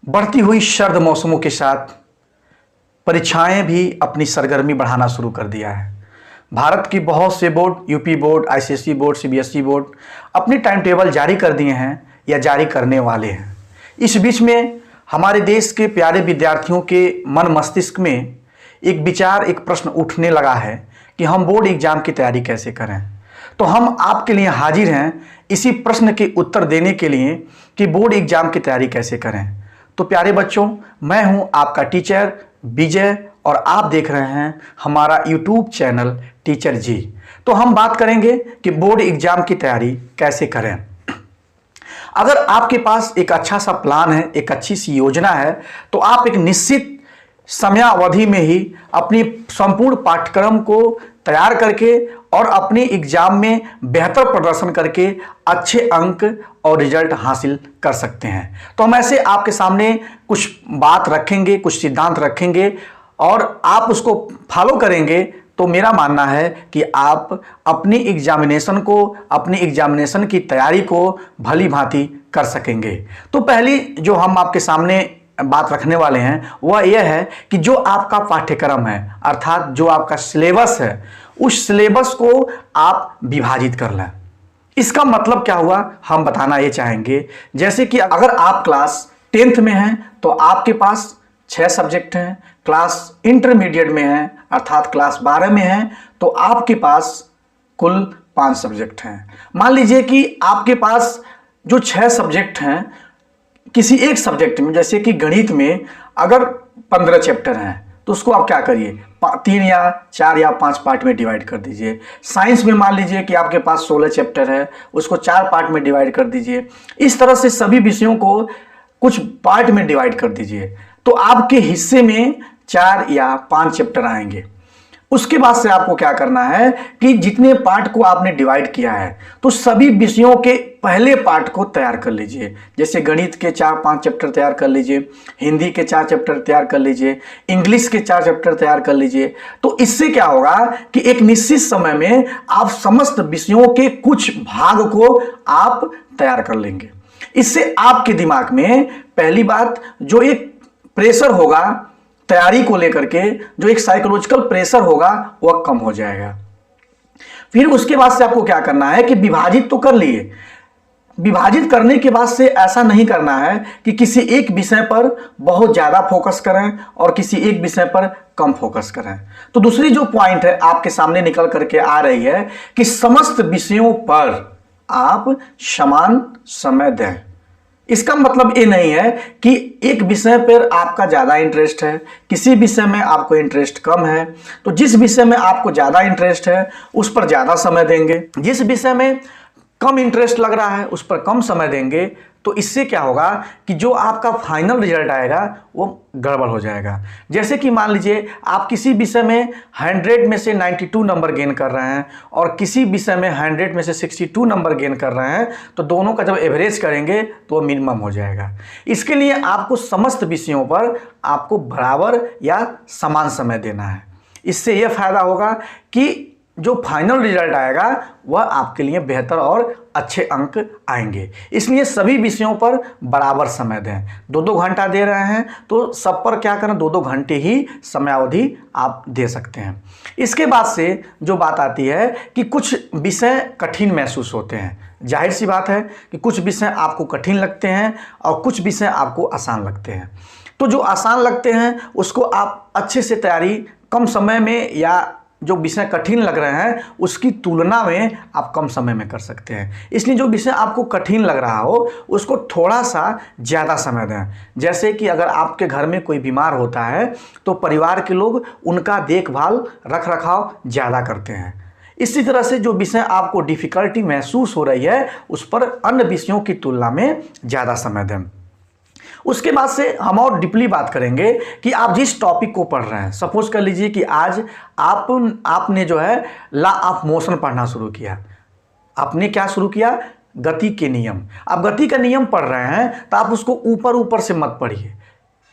बढ़ती हुई सर्द मौसमों के साथ परीक्षाएं भी अपनी सरगर्मी बढ़ाना शुरू कर दिया है। भारत की बहुत से board, UP board, ICSE board, CBSE board अपनी टाइम टेबल जारी कर दिए हैं या जारी करने वाले हैं। इस बीच में हमारे देश के प्यारे विद्यार्थियों के मन मस्तिष्क में एक विचार, एक प्रश्न उठने लगा है कि हम बोर्ड एग्जाम की तैयारी कैसे करें। तो हम आपके लिए हाजिर हैं इसी प्रश्न के उत्तर देने के लिए कि बोर्ड एग्जाम की तैयारी कैसे करें। तो प्यारे बच्चों, मैं हूं आपका टीचर विजय और आप देख रहे हैं हमारा यूट्यूब चैनल टीचर जी। तो हम बात करेंगे कि बोर्ड एग्जाम की तैयारी कैसे करें। अगर आपके पास एक अच्छा सा प्लान है, एक अच्छी सी योजना है, तो आप एक निश्चित समयावधि में ही अपनी संपूर्ण पाठ्यक्रम को तैयार करके और अपने एग्जाम में बेहतर प्रदर्शन करके अच्छे अंक और रिजल्ट हासिल कर सकते हैं। तो हम ऐसे आपके सामने कुछ बात रखेंगे, कुछ सिद्धांत रखेंगे और आप उसको फॉलो करेंगे तो मेरा मानना है कि आप अपनी एग्जामिनेशन को, अपनी एग्जामिनेशन की तैयारी को भली भांति कर सकेंगे। तो पहली जो हम आपके सामने बात रखने वाले हैं वह यह है कि जो आपका पाठ्यक्रम है, अर्थात जो आपका सिलेबस है, उस सिलेबस को आप विभाजित कर लें। इसका मतलब क्या हुआ, हम बताना ये चाहेंगे। जैसे कि अगर आप क्लास 10th में हैं तो आपके पास 6 सब्जेक्ट हैं, क्लास इंटरमीडिएट में हैं अर्थात क्लास 12 में हैं तो आपके पास कुल 5 सब्जेक्ट हैं। मान लीजिए कि आपके पास जो 6 सब्जेक्ट हैं, किसी एक सब्जेक्ट में, जैसे कि गणित में अगर 15 चैप्टर हैं तो उसको आप क्या करिए, 3 या 4 या 5 पार्ट में डिवाइड कर दीजिए। साइंस में मान लीजिए कि आपके पास 16 चैप्टर है, उसको 4 पार्ट में डिवाइड कर दीजिए। इस तरह से सभी विषयों को कुछ पार्ट में डिवाइड कर दीजिए तो आपके हिस्से में 4 या 5 चैप्टर आएंगे। उसके बाद से आपको क्या करना है कि जितने पार्ट को आपने डिवाइड किया है तो सभी विषयों के पहले पार्ट को तैयार कर लीजिए। जैसे गणित के 4-5 चैप्टर तैयार कर लीजिए, हिंदी के 4 चैप्टर तैयार कर लीजिए, इंग्लिश के 4 चैप्टर तैयार कर लीजिए। तो इससे क्या होगा कि एक निश्चित समय में आप समस्त विषयों के कुछ भाग को आप तैयार कर लेंगे। इससे आपके दिमाग में पहली बात जो एक प्रेशर होगा तैयारी को लेकर के, जो एक साइकोलॉजिकल प्रेशर होगा वह कम हो जाएगा। फिर उसके बाद से आपको क्या करना है कि विभाजित तो कर लिए। विभाजित करने के बाद से ऐसा नहीं करना है कि किसी एक विषय पर बहुत ज्यादा फोकस करें और किसी एक विषय पर कम फोकस करें। तो दूसरी जो पॉइंट है आपके सामने निकल करके आ रही है कि समस्त विषयों पर आप समान समय दें। इसका मतलब ये नहीं है कि एक विषय पर आपका ज़्यादा इंटरेस्ट है, किसी विषय में आपको इंटरेस्ट कम है, तो जिस विषय में आपको ज़्यादा इंटरेस्ट है उस पर ज़्यादा समय देंगे, जिस विषय में कम इंटरेस्ट लग रहा है उस पर कम समय देंगे। तो इससे क्या होगा कि जो आपका फाइनल रिजल्ट आएगा वो गड़बड़ हो जाएगा। जैसे कि मान लीजिए आप किसी विषय में 100 में से 92 नंबर गेन कर रहे हैं और किसी विषय में 100 में से 62 नंबर गेन कर रहे हैं, तो दोनों का जब एवरेज करेंगे तो वो मिनिमम हो जाएगा। इसके लिए आपको समस्त विषयों पर आपको बराबर या समान समय देना है। इससे यह फायदा होगा कि जो फाइनल रिजल्ट आएगा वह आपके लिए बेहतर और अच्छे अंक आएंगे। इसलिए सभी विषयों पर बराबर समय दें। 2-2 घंटा दे रहे हैं तो सब पर क्या करें, 2-2 घंटे ही समयावधि आप दे सकते हैं। इसके बाद से जो बात आती है कि कुछ विषय कठिन महसूस होते हैं। जाहिर सी बात है कि कुछ विषय आपको कठिन लगते हैं और कुछ विषय आपको आसान लगते हैं। तो जो आसान लगते हैं उसको आप अच्छे से तैयारी कम समय में, या जो विषय कठिन लग रहे हैं उसकी तुलना में आप कम समय में कर सकते हैं। इसलिए जो विषय आपको कठिन लग रहा हो उसको थोड़ा सा ज़्यादा समय दें। जैसे कि अगर आपके घर में कोई बीमार होता है तो परिवार के लोग उनका देखभाल, रख रखाव ज़्यादा करते हैं। इसी तरह से जो विषय आपको डिफ़िकल्टी महसूस हो रही है उस पर अन्य विषयों की तुलना में ज़्यादा समय दें। उसके बाद से हम और डीपली बात करेंगे कि आप जिस टॉपिक को पढ़ रहे हैं। सपोज कर लीजिए कि आज आपने जो है लॉ ऑफ मोशन पढ़ना शुरू किया। आपने क्या शुरू किया, गति के नियम। आप गति का नियम पढ़ रहे हैं तो आप उसको ऊपर ऊपर से मत पढ़िए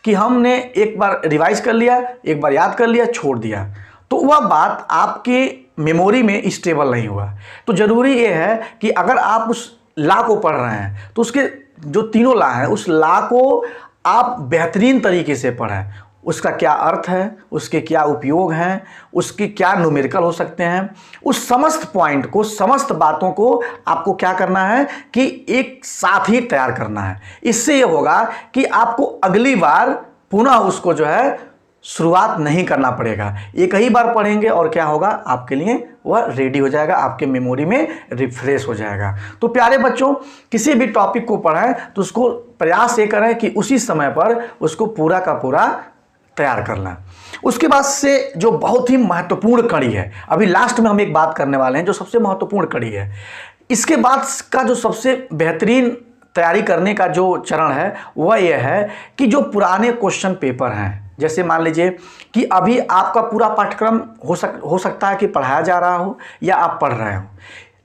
कि हमने एक बार रिवाइज कर लिया, एक बार याद कर लिया, छोड़ दिया, तो वह बात आपके मेमोरी में स्टेबल नहीं हुआ। तो ज़रूरी ये है कि अगर आप उस लॉ को पढ़ रहे हैं तो उसके जो तीनों लॉ हैं उस लॉ को आप बेहतरीन तरीके से पढ़ें। उसका क्या अर्थ है, उसके क्या उपयोग हैं, उसके क्या न्यूमेरिकल हो सकते हैं, उस समस्त पॉइंट को, समस्त बातों को आपको क्या करना है कि एक साथ ही तैयार करना है। इससे ये होगा कि आपको अगली बार पुनः उसको जो है शुरुआत नहीं करना पड़ेगा। एक ही बार पढ़ेंगे और क्या होगा, आपके लिए वह रेडी हो जाएगा, आपके मेमोरी में रिफ्रेश हो जाएगा। तो प्यारे बच्चों, किसी भी टॉपिक को पढ़ें तो उसको प्रयास ये करें कि उसी समय पर उसको पूरा का पूरा तैयार करना। उसके बाद से जो बहुत ही महत्वपूर्ण कड़ी है, अभी लास्ट में हम एक बात करने वाले हैं जो सबसे महत्वपूर्ण कड़ी है। इसके बाद का जो सबसे बेहतरीन तैयारी करने का जो चरण है वह यह है कि जो पुराने क्वेश्चन पेपर हैं, जैसे मान लीजिए कि अभी आपका पूरा पाठ्यक्रम हो सकता है कि पढ़ाया जा रहा हो या आप पढ़ रहे हो,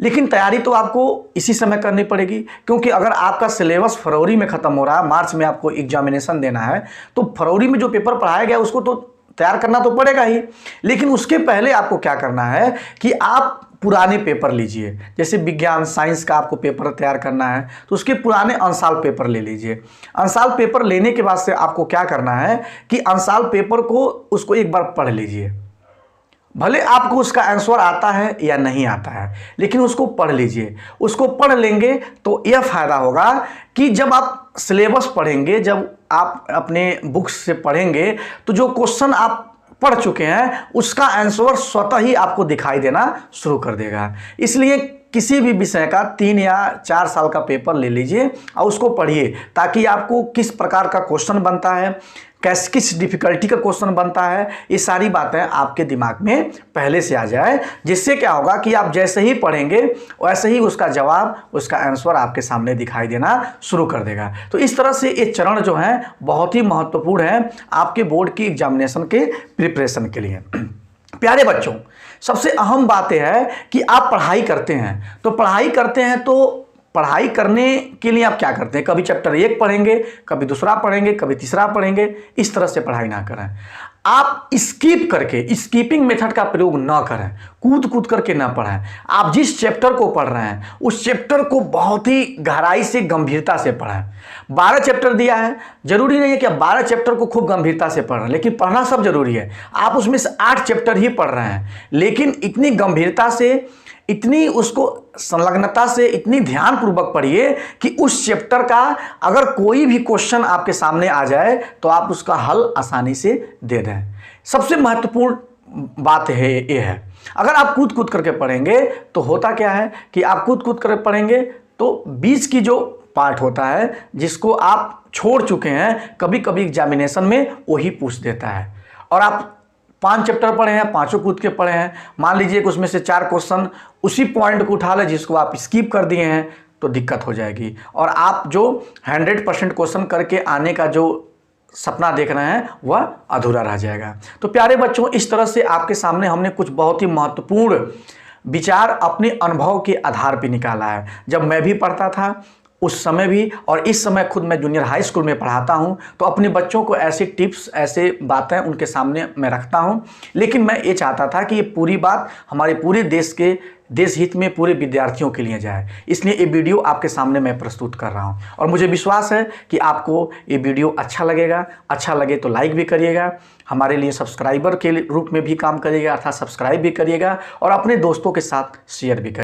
लेकिन तैयारी तो आपको इसी समय करनी पड़ेगी, क्योंकि अगर आपका सिलेबस फरवरी में ख़त्म हो रहा है, मार्च में आपको एग्जामिनेशन देना है, तो फरवरी में जो पेपर पढ़ाया गया उसको तो तैयार करना तो पड़ेगा ही। लेकिन उसके पहले आपको क्या करना है कि आप पुराने पेपर लीजिए। जैसे विज्ञान साइंस का आपको पेपर तैयार करना है तो उसके पुराने अंशाल पेपर ले लीजिए। अंशाल पेपर लेने के बाद से आपको क्या करना है कि अंशाल पेपर को उसको एक बार पढ़ लीजिए। भले आपको उसका आंसर आता है या नहीं आता है, लेकिन उसको पढ़ लीजिए। उसको पढ़ लेंगे तो यह फायदा होगा कि जब आप सिलेबस पढ़ेंगे, जब आप अपने बुक्स से पढ़ेंगे, तो जो क्वेश्चन आप पढ़ चुके हैं उसका आंसर स्वतः ही आपको दिखाई देना शुरू कर देगा। इसलिए किसी भी विषय का 3 या 4 साल का पेपर ले लीजिए और उसको पढ़िए, ताकि आपको किस प्रकार का क्वेश्चन बनता है, किस डिफिकल्टी का क्वेश्चन बनता है, ये सारी बातें आपके दिमाग में पहले से आ जाए। जिससे क्या होगा कि आप जैसे ही पढ़ेंगे वैसे ही उसका जवाब, उसका आंसर आपके सामने दिखाई देना शुरू कर देगा। तो इस तरह से ये चरण जो है बहुत ही महत्वपूर्ण है आपके बोर्ड की एग्जामिनेशन के प्रिपरेशन के लिए। प्यारे बच्चों, सबसे अहम बात यह है कि आप पढ़ाई करते हैं, तो पढ़ाई करने के लिए आप क्या करते हैं, कभी चैप्टर 1 पढ़ेंगे, कभी दूसरा पढ़ेंगे, कभी तीसरा पढ़ेंगे। इस तरह से पढ़ाई ना करें। आप स्किप करके, स्कीपिंग मेथड का प्रयोग ना करें, कूद करके ना पढ़ें। आप जिस चैप्टर को पढ़ रहे हैं उस चैप्टर को बहुत ही गहराई से, गंभीरता से पढ़ें। 12 चैप्टर दिया है, जरूरी नहीं है कि आप 12 चैप्टर को खूब गंभीरता से पढ़ रहे हैं, लेकिन पढ़ना सब जरूरी है। आप उसमें से 8 चैप्टर ही पढ़ रहे हैं, लेकिन इतनी गंभीरता से, इतनी उसको संलग्नता से, इतनी ध्यानपूर्वक पढ़िए कि उस चैप्टर का अगर कोई भी क्वेश्चन आपके सामने आ जाए तो आप उसका हल आसानी से दे दें। सबसे महत्वपूर्ण बात है ये है, अगर आप कूद करके पढ़ेंगे तो होता क्या है कि आप कूद कर पढ़ेंगे तो बीच की जो पार्ट होता है जिसको आप छोड़ चुके हैं, कभी कभी एग्जामिनेशन में वही पूछ देता है। और आप 5 चैप्टर पढ़े हैं, 5 कूद के पढ़े हैं, मान लीजिए कि उसमें से 4 क्वेश्चन उसी पॉइंट को उठा ले जिसको आप स्किप कर दिए हैं, तो दिक्कत हो जाएगी और आप जो 100% क्वेश्चन करके आने का जो सपना देख रहे हैं वह अधूरा रह जाएगा। तो प्यारे बच्चों, इस तरह से आपके सामने हमने कुछ बहुत ही महत्वपूर्ण विचार अपने अनुभव के आधार पर निकाला है। जब मैं भी पढ़ता था उस समय भी, और इस समय खुद मैं जूनियर हाई स्कूल में पढ़ाता हूं, तो अपने बच्चों को ऐसे टिप्स, ऐसे बातें उनके सामने मैं रखता हूं। लेकिन मैं ये चाहता था कि ये पूरी बात हमारे पूरे देश हित में पूरे विद्यार्थियों के लिए जाए, इसलिए ये वीडियो आपके सामने मैं प्रस्तुत कर रहा हूं। और मुझे विश्वास है कि आपको ये वीडियो अच्छा लगेगा। अच्छा लगे तो लाइक भी करिएगा, हमारे लिए सब्सक्राइबर के रूप में भी काम करिएगा, अर्थात सब्सक्राइब भी करिएगा और अपने दोस्तों के साथ शेयर भी करिएगा।